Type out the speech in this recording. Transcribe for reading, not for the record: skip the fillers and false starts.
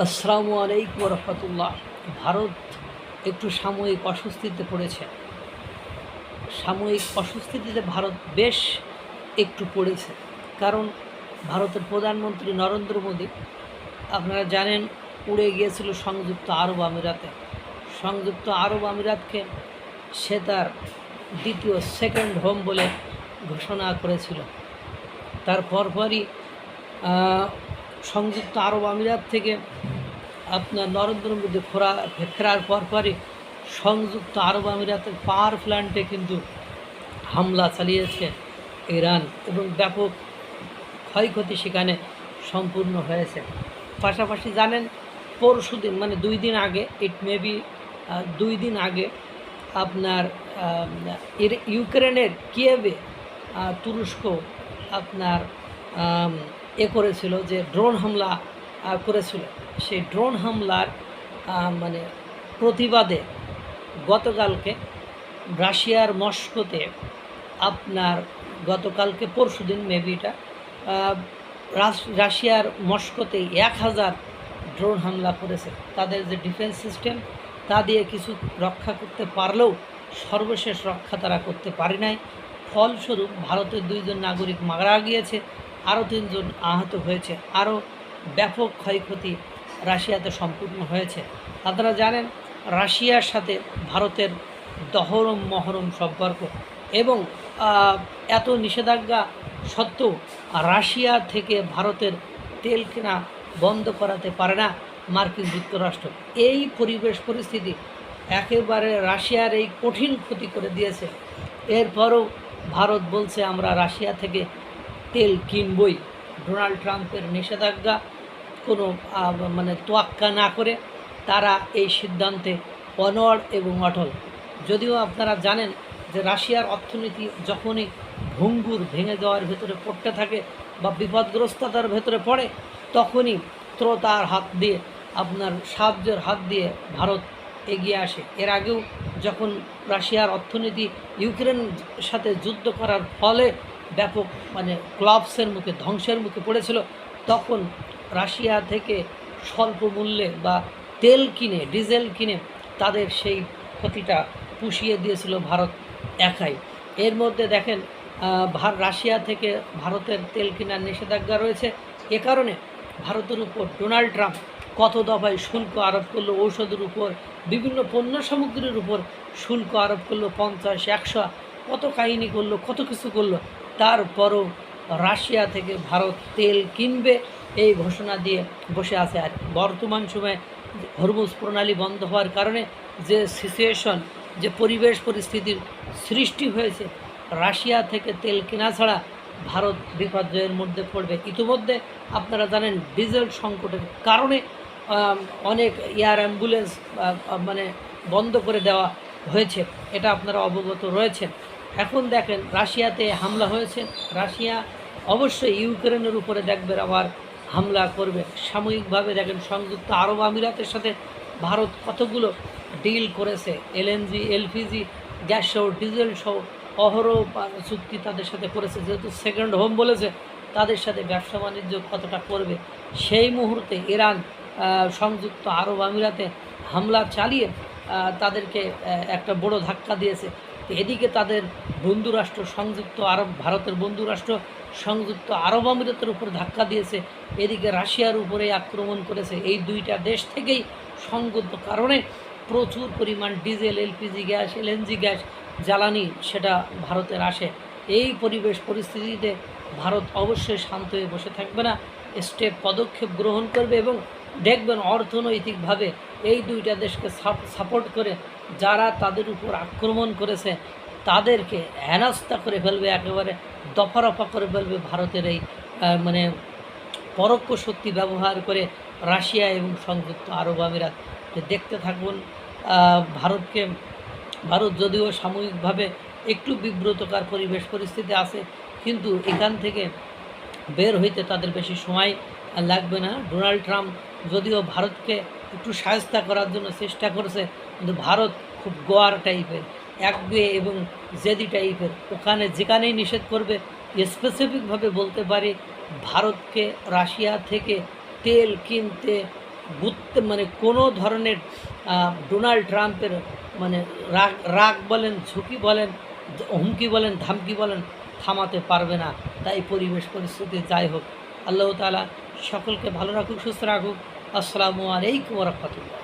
আসসালামু আলাইকুম রহমতুল্লাহ। ভারত একটু সাময়িক অস্বস্তিতে পড়েছে। সাময়িক অস্বস্তিতে ভারত বেশ একটু পড়েছে, কারণ ভারতের প্রধানমন্ত্রী নরেন্দ্র মোদী আপনারা জানেন উড়ে গিয়েছিল সংযুক্ত আরব আমিরাতে। সংযুক্ত আরব আমিরাতকে সে তার দ্বিতীয় সেকেন্ড হোম বলে ঘোষণা করেছিল। তার পরপরই সংযুক্ত আরব আমিরাত থেকে আপনার নরেন্দ্র মোদী ফেরার পরপরই সংযুক্ত আরব আমিরাতের পাওয়ার প্ল্যান্টে কিন্তু হামলা চালিয়েছে ইরান এবং ব্যাপক ক্ষয়ক্ষতি সেখানে সম্পূর্ণ হয়েছে। পাশাপাশি জানেন পরশুদিন মানে 2 দিন আগে, ইট মেবি 2 দিন আগে আপনার ইউক্রেনের কিয়েভে তুরস্ক আপনার করেছিল যে ড্রোন হামলা করেছিল। সেই ড্রোন হামলার মানে প্রতিবাদে গতকালকে রাশিয়ার মস্কোতে আপনার গতকালকে পরশুদিন মেবি এটা রাশিয়ার মস্কোতে 1000 ড্রোন হামলা করেছে। তাদের যে ডিফেন্স সিস্টেম তা দিয়ে কিছু রক্ষা করতে পারলেও সর্বশেষ রক্ষা তারা করতে পারে নাই। ফলস্বরূপ ভারতের 2 জন নাগরিক মারা গিয়েছে, আরও 3 জন আহত হয়েছে, আরও ব্যাপক ক্ষয়ক্ষতি রাশিয়াতে সম্পূর্ণ হয়েছে। আপনারা জানেন রাশিয়ার সাথে ভারতের দহরম মহরম সম্পর্ক এবং এত নিষেধাজ্ঞা সত্ত্বেও রাশিয়া থেকে ভারতের তেল কেনা বন্ধ করাতে পারে না মার্কিন যুক্তরাষ্ট্র। এই পরিস্থিতি একেবারে রাশিয়ার এই কঠিন ক্ষতি করে দিয়েছে। এরপরও ভারত বলছে আমরা রাশিয়া থেকে তেল কিনবই। ডোনাল্ড ট্রাম্পের নিষেধাজ্ঞা কোনো মানে তোয়াক্কা না করে তারা এই সিদ্ধান্তে অনড় এবং অটল। যদিও আপনারা জানেন যে রাশিয়ার অর্থনীতি যখনই ভেঙে যাওয়ার ভেতরে পড়তে থাকে বা বিপদগ্রস্ততার ভেতরে পড়ে, তখনই ত্রতার হাত দিয়ে আপনার সাহায্যের হাত দিয়ে ভারত এগিয়ে আসে। এর আগেও যখন রাশিয়ার অর্থনীতি ইউক্রেন সাথে যুদ্ধ করার ফলে ব্যাপক মানে ক্লাবসের মুখে ধ্বংসের মুখে পড়েছিল, তখন রাশিয়া থেকে স্বল্প মূল্যে বা তেল কিনে ডিজেল কিনে তাদের সেই ক্ষতিটা পুষিয়ে দিয়েছিল ভারত একাই। এর মধ্যে দেখেন রাশিয়া থেকে ভারতের তেল কেনার নিষেধাজ্ঞা রয়েছে। এ কারণে ভারতের উপর ডোনাল্ড ট্রাম্প কত দফায় শুল্ক আরোপ করলো, ঔষধের উপর বিভিন্ন পণ্য সামগ্রীর উপর শুল্ক আরোপ করলো, 50, 100 কত কাহিনী করলো, কত কিছু করলো। তারপরও রাশিয়া থেকে ভারত তেল কিনবে এই ঘোষণা দিয়ে বসে আছে। আর বর্তমান সময়ে হরমুজ প্রণালী বন্ধ হওয়ার কারণে যে সিচুয়েশন, যে পরিস্থিতির সৃষ্টি হয়েছে, রাশিয়া থেকে তেল কেনা ছাড়া ভারত বিপর্যয়ের মধ্যে পড়বে। ইতিমধ্যে আপনারা জানেন ডিজেল সংকটের কারণে অনেক এয়ার অ্যাম্বুলেন্স মানে বন্ধ করে দেওয়া হয়েছে, এটা আপনারা অবগত রয়েছেন। এখন দেখেন রাশিয়াতে হামলা হয়েছে, রাশিয়া অবশ্যই ইউক্রেনের উপরে দেখবেন আবার হামলা করবে। সাময়িকভাবে দেখেন সংযুক্ত আরব আমিরাতের সাথে ভারত কতগুলো ডিল করেছে, এলএনজি, এলপিজি, গ্যাস সহ ডিজেল সহ অহরহ চুক্তি তাদের সাথে করেছে। যেহেতু সেকেন্ড হোম বলেছে, তাদের সাথে ব্যবসা বাণিজ্য কতটা করবে। সেই মুহূর্তে ইরান সংযুক্ত আরব আমিরাতে হামলা চালিয়ে তাদেরকে একটা বড় ধাক্কা দিয়েছে। এদিকে তাদের বন্ধুরাষ্ট্র সংযুক্ত আরব, ভারতের বন্ধুরাষ্ট্র সংযুক্ত আরব আমিরাতের উপর ধাক্কা দিয়েছে, এদিকে রাশিয়ার উপরে আক্রমণ করেছে। এই 2টা দেশ থেকেই সঙ্গত কারণে প্রচুর পরিমাণ diesel, LPG gas, LNG gas জ্বালানি সেটা ভারতের আসে। এই পরিস্থিতিতে ভারত অবশ্যই শান্ত হয়ে বসে থাকবে না, পদক্ষেপ গ্রহণ করবে এবং দেখবেন অর্থনৈতিকভাবে এই 2টা দেশকে সাপোর্ট করে যারা তাদের উপর আক্রমণ করেছে তাদেরকে হেনস্থা করে ফেলবে, একেবারে দফারফা করে ফেলবে ভারতের এই মানে পরোক্ষ শক্তি ব্যবহার করে রাশিয়া এবং সংযুক্ত আরব আমিরাত। দেখতে থাকুন ভারত যদিও সাময়িকভাবে একটু বিব্রতকর পরিস্থিতি আছে, কিন্তু এখান থেকে বের হইতে তাদের বেশি সময় লাগবে না। ডোনাল্ড ট্রাম্প যদিও ভারতকে একটু সাহায্য করার জন্য চেষ্টা করেছে, কিন্তু ভারত খুব গোয়ার টাইপের, একগুয়ে এবং জেদি টাইপের। ওখানে যেখানেই নিষেধ করবে, স্পেসিফিকভাবে বলতে পারি ভারতকে রাশিয়া থেকে তেল কিনতে মানে কোনো ধরনের ডোনাল্ড ট্রাম্পের মানে রাগ রাগ বলেন, ঝুঁকি বলেন, হুমকি বলেন, ধামকি বলেন, থামাতে পারবে না। তাই পরিবেশ পরিস্থিতি যাই হোক, আল্লাহ তাআলা সকলকে ভালো রাখুক, সুস্থ রাখুক। আসসালামু আলাইকুম ওয়া রাহমাতুল্লাহ।